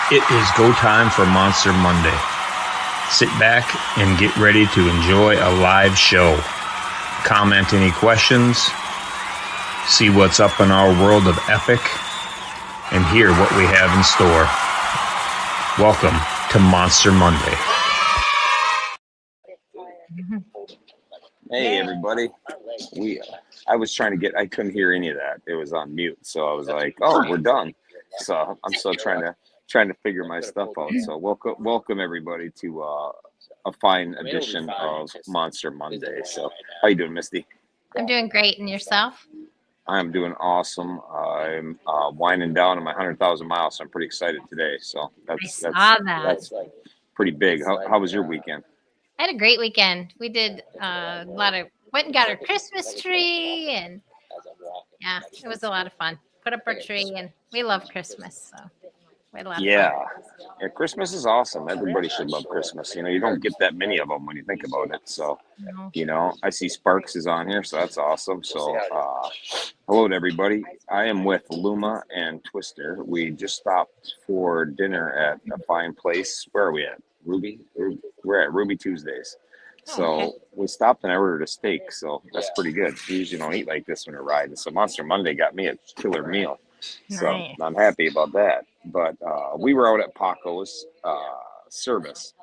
It is go time for Monster Monday. Sit back and get ready to enjoy a live show. Comment any questions, see what's up in our world of epic, and hear what we have in store. Welcome to Monster Monday. Hey everybody. I couldn't hear any of that. It was on mute. So I was like, oh, we're done. So I'm still trying to figure my stuff out. So welcome everybody to a fine edition of Monster Monday. So how you doing, Misty? I'm doing great. And yourself? I'm doing awesome. I'm winding down on my 100,000 miles. So I'm pretty excited today. So that's pretty big. How was your weekend? I had a great weekend. We did went and got our Christmas tree, and yeah, it was a lot of fun. Put up our tree, and we love Christmas, so we had a lot of fun. Yeah, Christmas is awesome. Everybody should love Christmas. You don't get that many of them when you think about it. So, I see Sparks is on here, so that's awesome. So, hello to everybody. I am with Luma and Twister. We just stopped for dinner at a fine place. Where are we at? Ruby? We're at Ruby Tuesdays. So we stopped and I ordered a steak. So that's pretty good. We usually don't eat like this when we're riding. So Monster Monday got me a killer meal. So Nice. I'm happy about that. But we were out at Paco's service.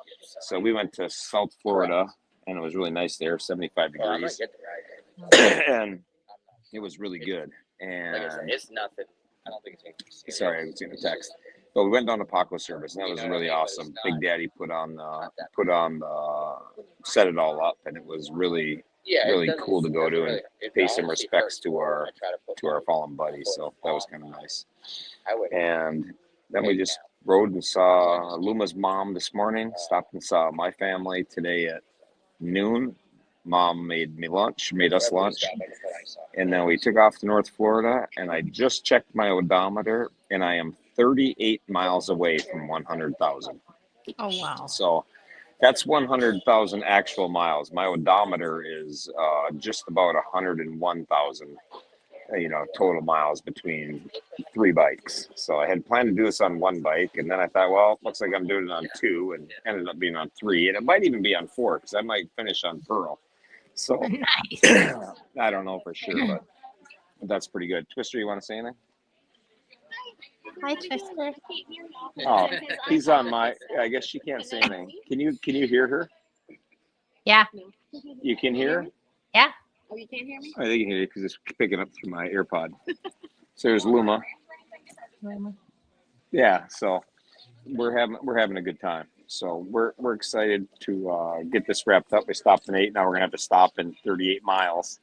So we went to South Florida and it was really nice there, 75 degrees. And it was really good. And it's nothing. I don't think it's sorry, I was in a text. But we went down to Paco service, and that was really awesome. Big Daddy set it all up, and it was really cool to go to and pay some respects to our fallen buddies. So that was kind of nice. And then we just rode and saw Luma's mom this morning. Stopped and saw my family today at noon. Mom made us lunch, and then we took off to North Florida. And I just checked my odometer, and I am 38 miles away from 100,000. Oh, wow. So that's 100,000 actual miles. My odometer is just about 101,000, total miles between 3 bikes. So I had planned to do this on 1 bike, and then I thought, well, looks like I'm doing it on 2, and ended up being on 3, and it might even be on 4 because I might finish on Pearl. So Nice. I don't know for sure, but that's pretty good. Twister, you want to say anything? Hi, Twister. Oh, he's on my. I guess she can't say anything. Can you hear her? Yeah. You can hear her? Yeah. Oh, you can't hear me? I think you can hear it because it's picking up through my AirPod. So there's Luma. Yeah. So we're having a good time. So we're excited to get this wrapped up. We stopped in 8. Now we're gonna have to stop in 38 miles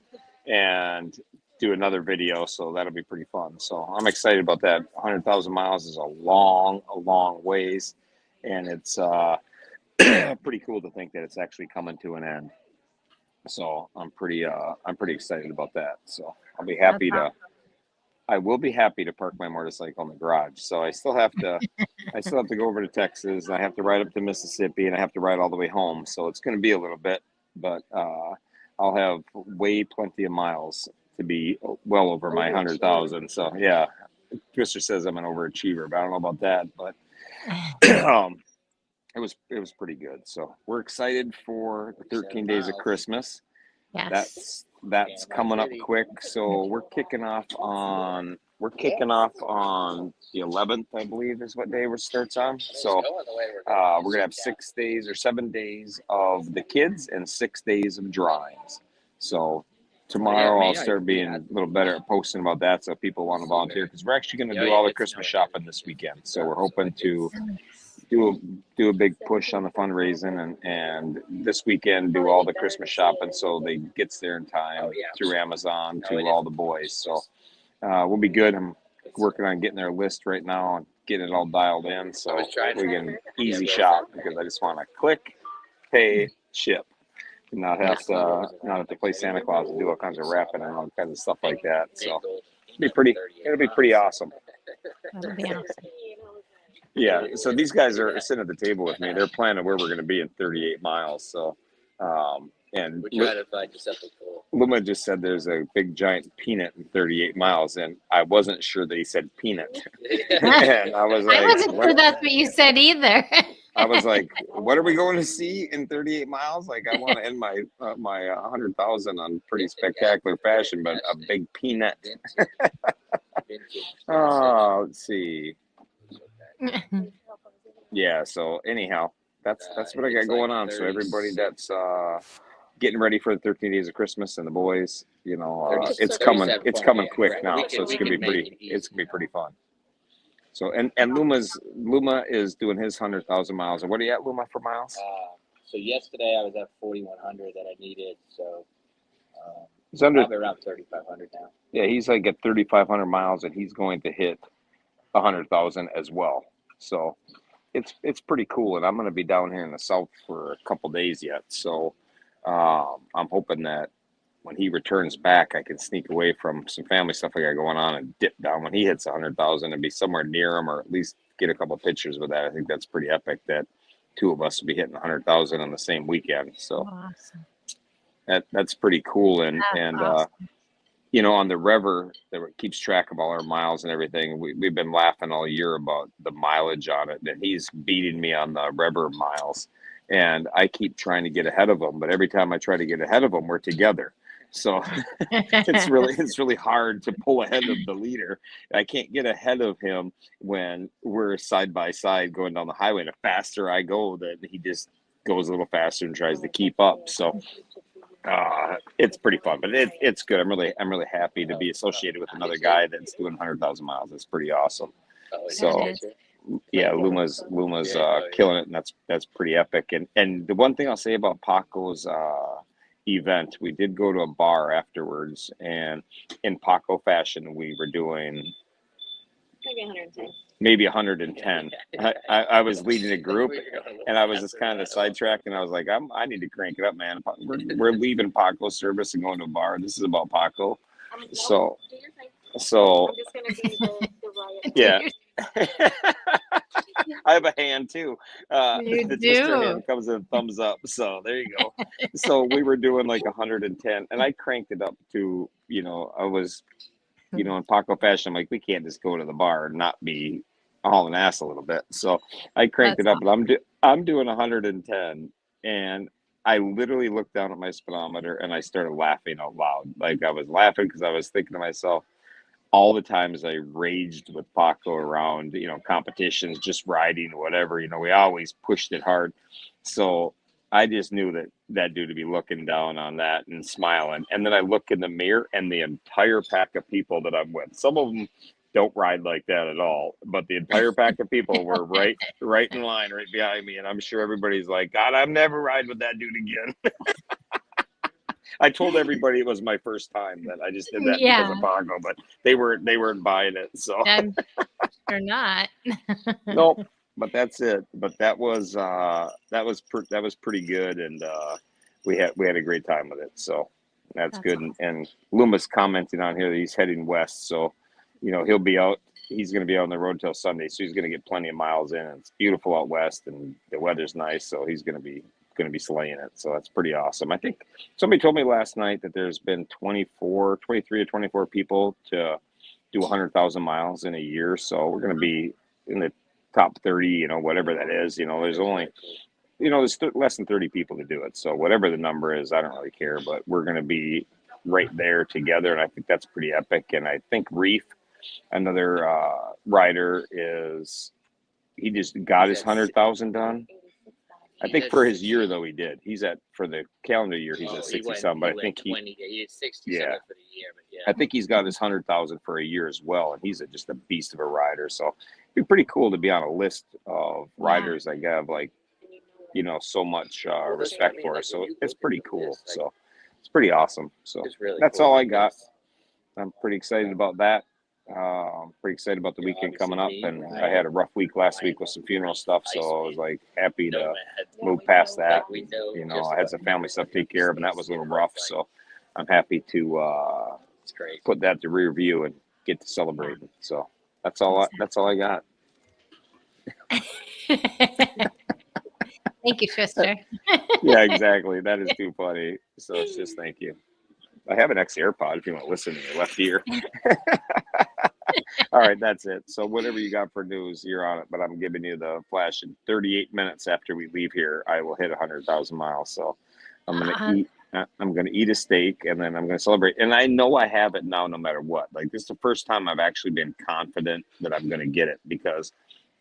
and do another video. So that'll be pretty fun. So I'm excited about that. 100,000 miles is a long ways, and it's pretty cool to think that it's actually coming to an end. So I'm pretty excited about that. So I will be happy to park my motorcycle in the garage. So I still have to go over to Texas. I have to ride up to Mississippi, and I have to ride all the way home. So it's going to be a little bit, but I'll have plenty of miles to be well over my 100,000. So yeah, Twister says I'm an overachiever, but I don't know about that. But it was pretty good. So we're excited for the 13 days of Christmas. Yes. That's coming up quick. So we're kicking off on the 11th, I believe, is what day it starts on. So we're gonna have 6 days or 7 days of the kids and 6 days of drawings. So tomorrow I'll start being a little better at posting about that, so people want to volunteer, because we're actually going to do all the Christmas shopping this weekend. So we're hoping to do a big push on the fundraising and this weekend do all the Christmas shopping so they gets there in time through Amazon to all the boys. So we'll be good. I'm working on getting their list right now and getting it all dialed in so we can easy shop, because I just want to click, pay, ship, and not have to play Santa Claus and do all kinds of wrapping and all kinds of stuff like that. So it'll be pretty awesome. That'll be awesome. Yeah, so these guys are sitting at the table with me. They're planning where we're going to be in 38 miles. So, and we try to find you something cool. Luma just said there's a big giant peanut in 38 miles, and I wasn't sure that he said peanut. And I was I like, wasn't sure that's what you said either. I was like, what are we going to see in 38 miles? Like, I want to end my 100,000 on pretty spectacular fashion, but a big peanut. Oh, let's see. Yeah. So anyhow, that's what I got going on. So everybody that's getting ready for the 13 days of Christmas and the boys, it's coming quick now. So it's gonna be pretty fun. So and Luma is doing his 100,000 miles. And what are you at, Luma, for miles? So yesterday I was at 4,100 that I needed. So He's under probably around 3,500 now. Yeah, he's like at 3,500 miles, and he's going to hit 100,000 as well. So it's pretty cool. And I'm going to be down here in the south for a couple days yet. So I'm hoping that when he returns back, I can sneak away from some family stuff I got going on and dip down when he hits 100,000 and be somewhere near him, or at least get a couple of pictures with that. I think that's pretty epic that two of us will be hitting 100,000 on the same weekend. So Awesome. that's pretty cool. And Awesome. on the Rever that keeps track of all our miles and everything, we've been laughing all year about the mileage on it, and he's beating me on the Rever miles, and I keep trying to get ahead of him, but every time I try to get ahead of him, we're together. So it's really hard to pull ahead of the leader. I can't get ahead of him when we're side by side going down the highway. And the faster I go, then he just goes a little faster and tries to keep up. So it's pretty fun, but it's good. I'm really happy to be associated with another guy that's doing 100,000 miles. It's pretty awesome. So yeah, Luma's killing it, and that's pretty epic. And the one thing I'll say about Paco's event, we did go to a bar afterwards, and in Paco fashion, we were doing maybe 110. I was leading a group, and I was just kind of sidetracked, and I was like, I need to crank it up, man. We're leaving Paco service and going to a bar. This is about Paco. So I'm just gonna be the riot. yeah. I have a hand too. You the do. sister hand comes in thumbs up. So there you go. So we were doing like 110, and I cranked it up to, I was, in Paco fashion, I'm like, we can't just go to the bar and not be hauling ass a little bit. So I cranked it up, but I'm doing 110, and I literally looked down at my speedometer and I started laughing out loud. Like, I was laughing because I was thinking to myself, all the times I raged with Paco around, competitions, just riding, whatever, we always pushed it hard. So I just knew that dude would be looking down on that and smiling. And then I look in the mirror, and the entire pack of people that I'm with, some of them don't ride like that at all, but the entire pack of people were right in line, right behind me. And I'm sure everybody's like, God, I'm never riding with that dude again. I told everybody it was my first time, that I just did that because of Paco, but they weren't buying it. So I'm sure not. nope. But that's it. But that was pretty good, and we had a great time with it. So that's good. Awesome. And Luma's commenting on here that he's heading west, so he'll be out. He's going to be out on the road till Sunday, so he's going to get plenty of miles in. It's beautiful out west, and the weather's nice, so he's going to be slaying it. So that's pretty awesome. I think somebody told me last night that there's been 23 or 24 people to do 100,000 miles in a year. So we're going to be in the top 30, whatever that is. There's only, there's less than 30 people to do it. So whatever the number is, I don't really care, but we're going to be right there together. And I think that's pretty epic. And I think Reef, another rider, he just got his 100,000 done. I think for his year, though, he did. For the calendar year, he's at 60-something, but I think he had 60-something for the year. But I think he's got his 100,000 for a year as well, and he's just a beast of a rider. So it'd be pretty cool to be on a list of riders I have, so much respect for. So it's pretty cool. So it's pretty awesome. So that's all I got. I'm pretty excited about that. Pretty excited about the weekend coming up, and I had a rough week last week with some funeral stuff, so I was happy to move past that. I had some family stuff to take care of, and that was a little rough, so I'm happy to put that to rear view and get to celebrating. So that's all I got. Thank you, Twister. Yeah, exactly. That is too funny. So it's just thank you. I have an X AirPod if you want to listen to your left ear. All right, that's it. So whatever you got for news, you're on it. But I'm giving you the flash. In 38 minutes after we leave here, I will hit 100,000 miles. So I'm gonna eat. I'm gonna eat a steak, and then I'm gonna celebrate. And I know I have it now, no matter what. Like, this is the first time I've actually been confident that I'm gonna get it, because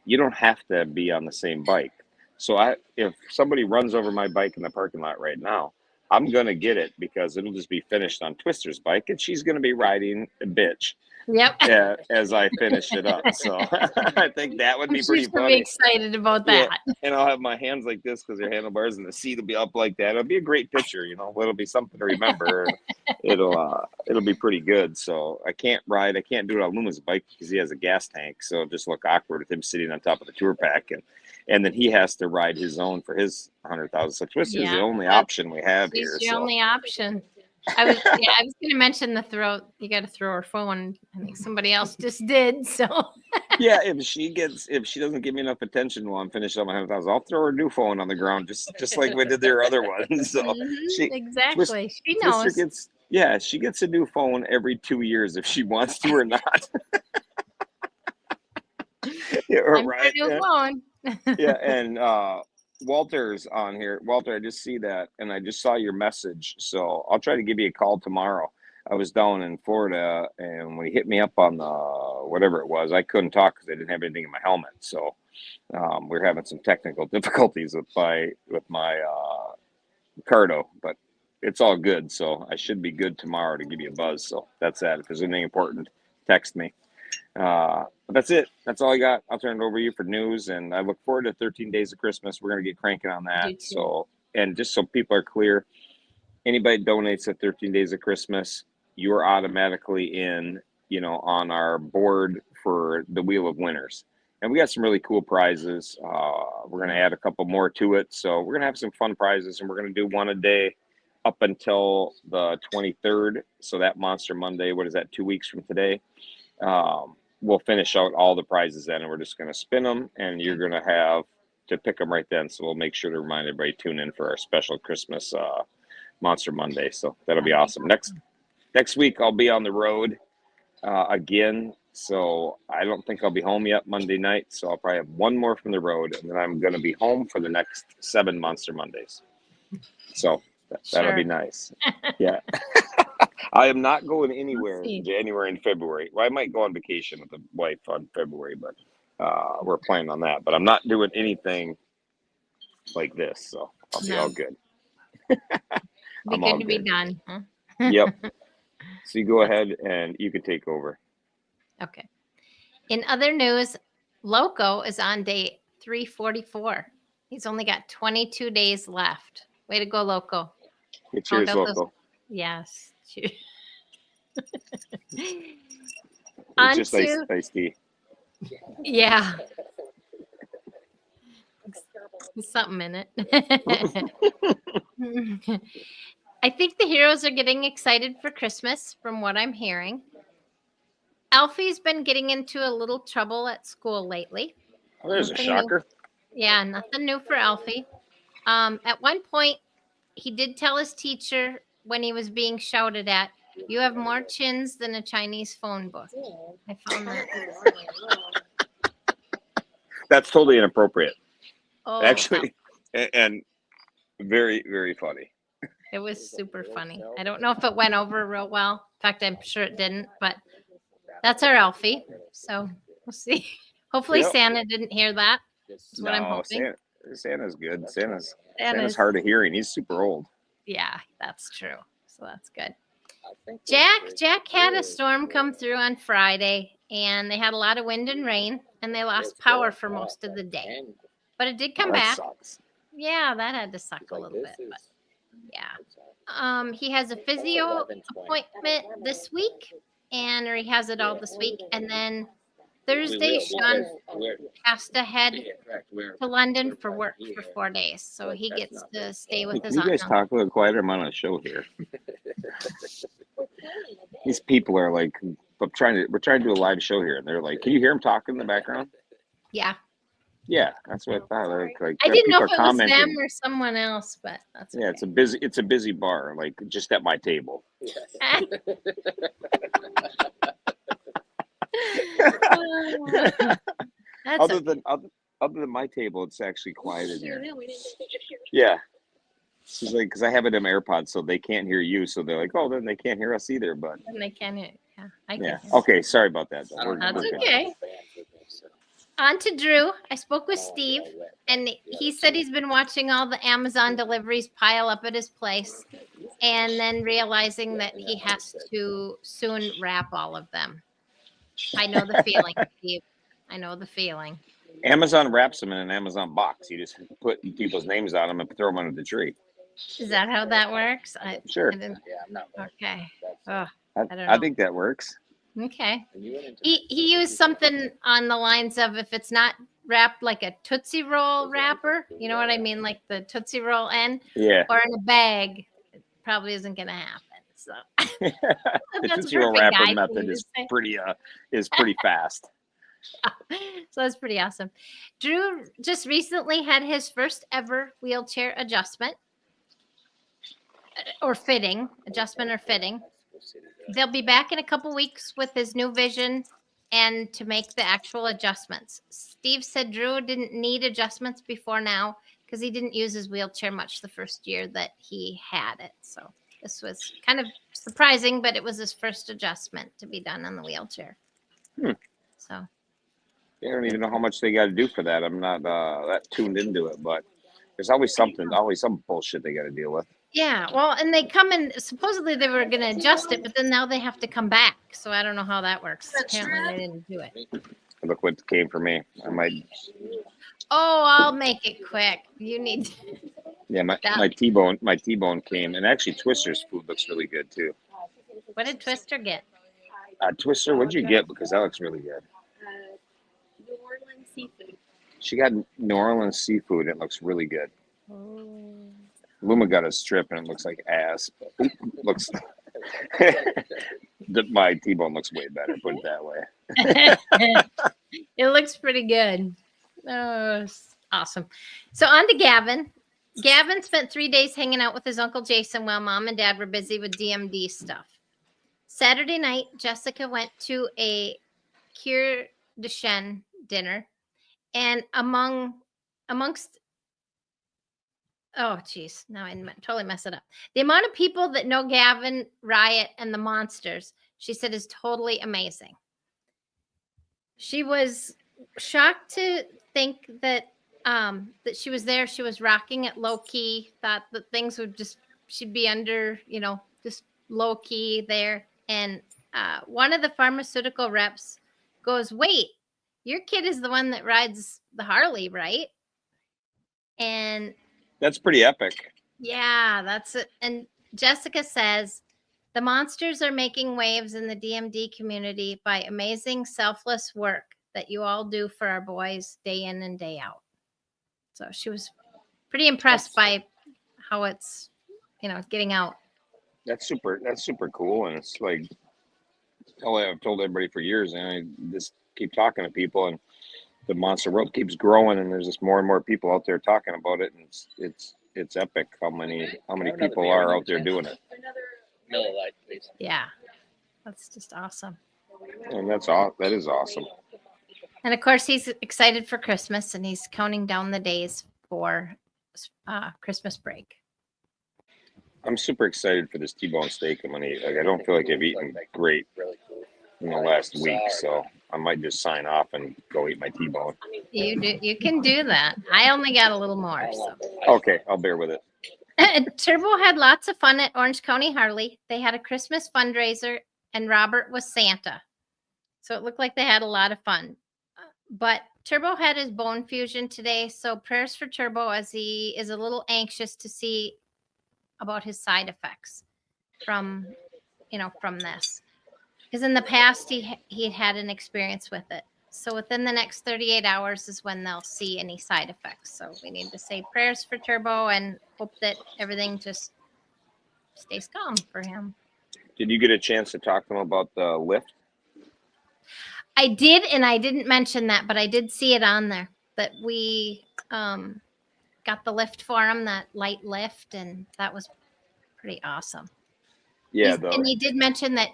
you don't have to be on the same bike. So if somebody runs over my bike in the parking lot right now, I'm gonna get it, because it'll just be finished on Twister's bike, and she's gonna be riding a bitch Yep. as I finish it up. So I think that would be She's pretty gonna be funny. excited about Yeah. that. And I'll have my hands like this because they're handlebars, and the seat will be up like that. It'll be a great picture, It'll be something to remember. It'll be pretty good. So I can't do it on Luma's bike because he has a gas tank, so it'll just look awkward with him sitting on top of the tour pack, and then he has to ride his own for his 100,000. So Twister's the only option we have She's here. the So only option. I was going to mention the throw. You got to throw her phone. I think somebody else just did. So yeah, if she doesn't give me enough attention while I'm finishing up my 100,000, I'll throw her a new phone on the ground, just like we did their other ones. So exactly, she Twister knows. she gets a new phone every 2 years if she wants to or not. Yeah, Time for a right. new phone. Yeah, and Walter's on here. Walter, I just see that, and I just saw your message, so I'll try to give you a call tomorrow. I was down in Florida, and when he hit me up on the whatever it was, I couldn't talk because I didn't have anything in my helmet. So we're having some technical difficulties with my Cardo, but it's all good. So I should be good tomorrow to give you a buzz. So that's that. If there's anything important, text me. But that's it. That's all I got. I'll turn it over to you for news, and I look forward to 13 Days of Christmas. We're going to get cranking on Me that. too. So, and just so people are clear, anybody donates at 13 Days of Christmas, you're automatically in, on our board for the Wheel of Winners. And we got some really cool prizes. We're going to add a couple more to it. So we're going to have some fun prizes, and we're going to do one a day up until the 23rd. So that Monster Monday, what is that, 2 weeks from today? We'll finish out all the prizes then, and we're just going to spin them, and you're going to have to pick them right then. So we'll make sure to remind everybody tune in for our special Christmas Monster Monday. So that'll be awesome. Next week I'll be on the road again, so I don't think I'll be home yet Monday night. So I'll probably have one more from the road, and then I'm going to be home for the next 7 Monster Mondays. So that'll be nice. Yeah. I am not going anywhere in January and February. Well, I might go on vacation with the wife on February, but we're planning on that. But I'm not doing anything like this, so I'll be all good. Be good to be done. Huh? Yep. So you go ahead and you can take over. Okay. In other news, Loco is on day 344. He's only got 22 days left. Way to go, Loco. Hey, cheers, Loco. Yes. It's just iced tea. Yeah. There's something in it. I think the heroes are getting excited for Christmas, from what I'm hearing. Alfie's been getting into a little trouble at school lately. Oh, there's a shocker. Yeah, nothing new for Alfie. At one point, he did tell his teacher when he was being shouted at, "You have more chins than a Chinese phone book." I found that. That's totally inappropriate. Oh, actually, and very, very funny. It was super funny. I don't know if it went over real well. In fact, I'm sure it didn't, but that's our Alfie. So we'll see. Hopefully Santa didn't hear that. That's what I'm hoping. Santa's good. Santa's hard of hearing. He's super old. Yeah, that's true. So that's good. Jack had a storm come through on Friday, and they had a lot of wind and rain, and they lost power for most of the day. But it did come back. Sucks. Yeah, that had to suck a little bit. But yeah. He has a physio appointment this week, or he has it all this week. And then Thursday, Sean has to head to London for work for 4 days. So he gets to stay with his aunt. You guys talk a little quieter. I'm on a show here. These people are like, we're trying to do a live show here, and they're like, can you hear them talking in the background? Yeah. Yeah, that's what I thought. Like I didn't know if people it are was them commenting. or someone else, but that's Yeah, okay. it's a busy bar, like just at my table. That's Other okay. than other than my table, it's actually quiet in here. No, we didn't think you could Yeah. She's like, because I have it in my AirPods, so they can't hear you. So they're like, oh, then they can't hear us either. But And they can hear. Yeah, I can yeah. hear. Okay, sorry about that. I don't That's have We're my good. okay. bands with me, so On to Drew. I spoke with I don't Steve, know what and the he other said two- he's been watching all the Amazon deliveries pile up at his place, and then realizing that he has to soon wrap all of them. I know the feeling, Steve. I know the feeling. Amazon wraps them in an Amazon box. You just put people's names on them and throw them under the tree. Is that how that works? Sure. I didn't. Yeah, I'm not. Okay. That's, Oh, I don't I know. think that works. Okay. and you went into He used something on the lines of if it's not wrapped like a Tootsie Roll wrapper, you know what I mean, like the Tootsie Roll end, Yeah. or in a bag, it probably isn't going to happen. So The that's Tootsie Roll perfect, wrapper guys, method for you is to say. pretty fast. So that's pretty awesome. Drew just recently had his first ever wheelchair adjustment or fitting, adjustment or fitting. They'll be back in a couple weeks with his new vision and to make the actual adjustments. Steve said Drew didn't need adjustments before now because he didn't use his wheelchair much the first year that he had it. So this was kind of surprising, but it was his first adjustment to be done on the wheelchair. So I don't even know how much they got to do for that. I'm not that tuned into it, but there's always something, always some bullshit they got to deal with. yeah, well, and they come in. Supposedly they were going to adjust it, but then now they have to come back. So I don't know how that works. Apparently they didn't do it. Look what came for me. I might. Oh, I'll make it quick. You need. Yeah, my T-bone came, and actually Twister's food looks really good too. What did Twister get? Twister, what'd you get? Because that looks really good. New Orleans seafood. She got New Orleans seafood. And it looks really good. Luma got a strip, and it looks like ass. But looks. My T-bone looks way better. Put it that way. It looks pretty good. Oh, it's awesome. So on to Gavin. Gavin spent 3 days hanging out with his Uncle Jason while Mom and Dad were busy with DMD stuff. Saturday night, Jessica went to a Cure de Chien dinner, and amongst oh geez, now I totally mess it up. The amount of people that know Gavin, Riot, and the Monsters, she said, is totally amazing. She was shocked to think that that she was there. She was rocking it low key. Thought that things would just she'd be under, just low key there. And one of the pharmaceutical reps goes, "Wait, your kid is the one that rides the Harley, right?" And That's pretty epic. yeah, that's it. And Jessica says, the Monsters are making waves in the DMD community by amazing, selfless work that you all do for our boys day in and day out. So she was pretty impressed by how it's, getting out. That's super cool, and it's like I've told everybody for years, and I just keep talking to people, and the monster world keeps growing, and there's just more and more people out there talking about it, and it's epic how many people are out there doing it, Miller Lite, please. Yeah, that's just awesome. and that is awesome. And of course, he's excited for Christmas, and he's counting down the days for Christmas break. I'm super excited for this T-bone steak. I don't feel like I've eaten great Really cool. in the last week, so I might just sign off and go eat my T-bone. You can do that. I only got a little more. So. Okay, I'll bear with it. Turbo had lots of fun at Orange County Harley. They had a Christmas fundraiser, and Robert was Santa. So it looked like they had a lot of fun. But Turbo had his bone fusion today, so prayers for Turbo as he is a little anxious to see about his side effects from this. Because in the past, he had an experience with it. So within the next 38 hours is when they'll see any side effects. So we need to say prayers for Turbo and hope that everything just stays calm for him. Did you get a chance to talk to him about the lift? I did, and I didn't mention that, but I did see it on there. that we got the lift for him, that light lift, and that was pretty awesome. Yeah, And he did mention that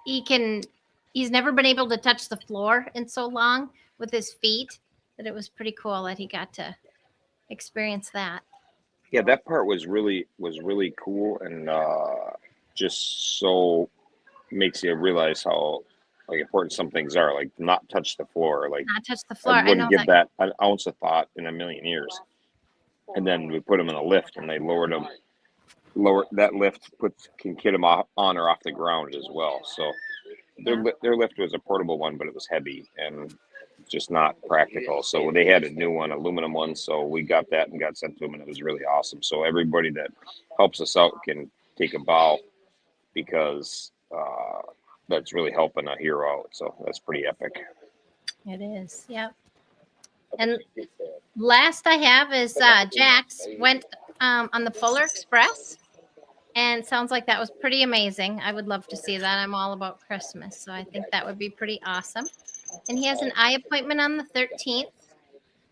he's never been able to touch the floor in so long with his feet, that it was pretty cool that he got to experience that. yeah, that part was really cool, and just so makes you realize how like important some things are, like not touch the floor. Like Not touch the floor. I I wouldn't know give that an ounce of thought in a million years. And then we put him in a lift, and they lowered him. That lift can get him on or off the ground as well. So their lift was a portable one, but it was heavy and just not practical. So they had a new one, aluminum one. So we got that and got sent to them, and it was really awesome. So everybody that helps us out can take a bow, because that's really helping a hero out. So that's pretty epic. It is. Yep. And last I have is Jax went on the Polar Express, and sounds like that was pretty amazing. I would love to see that. I'm all about Christmas, so I think that would be pretty awesome. And he has an eye appointment on the 13th.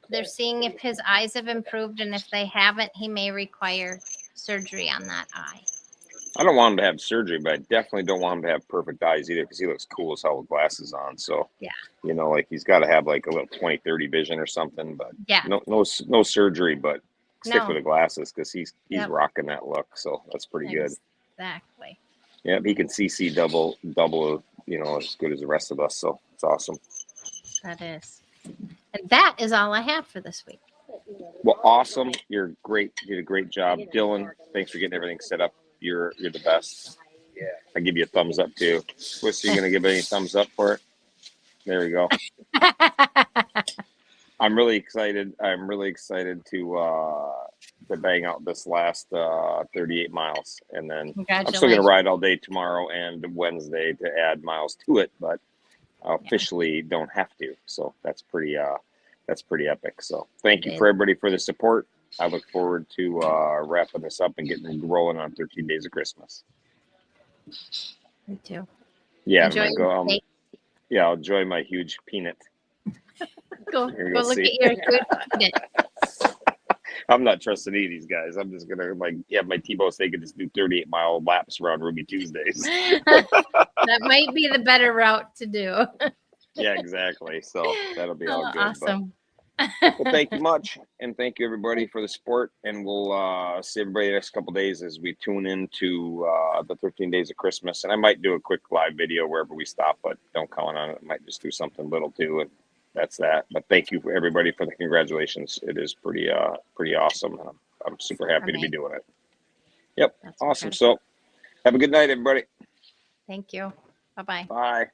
They're seeing if his eyes have improved, and if they haven't, he may require surgery on that eye. I don't want him to have surgery, but I definitely don't want him to have perfect eyes either, because he looks cool as hell with glasses on. So, Yeah. you know, like he's got to have like a little 20/30 vision or something. But Yeah. no surgery, but stick No. with the glasses, because he's Yep. rocking that look. So that's pretty good. Exactly. Yeah, he can CC double, you know, as good as the rest of us. So it's awesome. That is. And that is all I have for this week. Well, awesome. You're great. You did a great job, Dylan. Thanks for getting everything set up. You're the best. Yeah, I give you a thumbs up too. Swiss, are you gonna give any thumbs up for it? There we go. I'm really excited. I'm really excited to bang out this last 38 miles, and then I'm still Congratulations. gonna ride all day tomorrow and Wednesday to add miles to it, but I officially don't have to. So that's pretty epic. So thank you for everybody for the support. I look forward to wrapping this up and getting rolling on 13 Days of Christmas. Me too. Yeah, Enjoy I'm gonna go. your Yeah, I'll enjoy my huge peanut. Go Here we go go, look see. at your good peanut. I'm not trusting any of these guys. I'm just gonna my T-Bow steak and just do 38-mile laps around Ruby Tuesdays. That might be the better route to do. Yeah, exactly. So that'll be all good. Awesome. Well, thank you much, and thank you everybody for the support. And we'll see everybody the next couple of days as we tune into the 13 Days of Christmas. And I might do a quick live video wherever we stop, but don't count on it. I might just do something little too, and that's that. But thank you for everybody for the congratulations. It is pretty awesome. And I'm super happy to be doing it. Yep, That's awesome. incredible. So have a good night, everybody. Thank you. Bye-bye. Bye.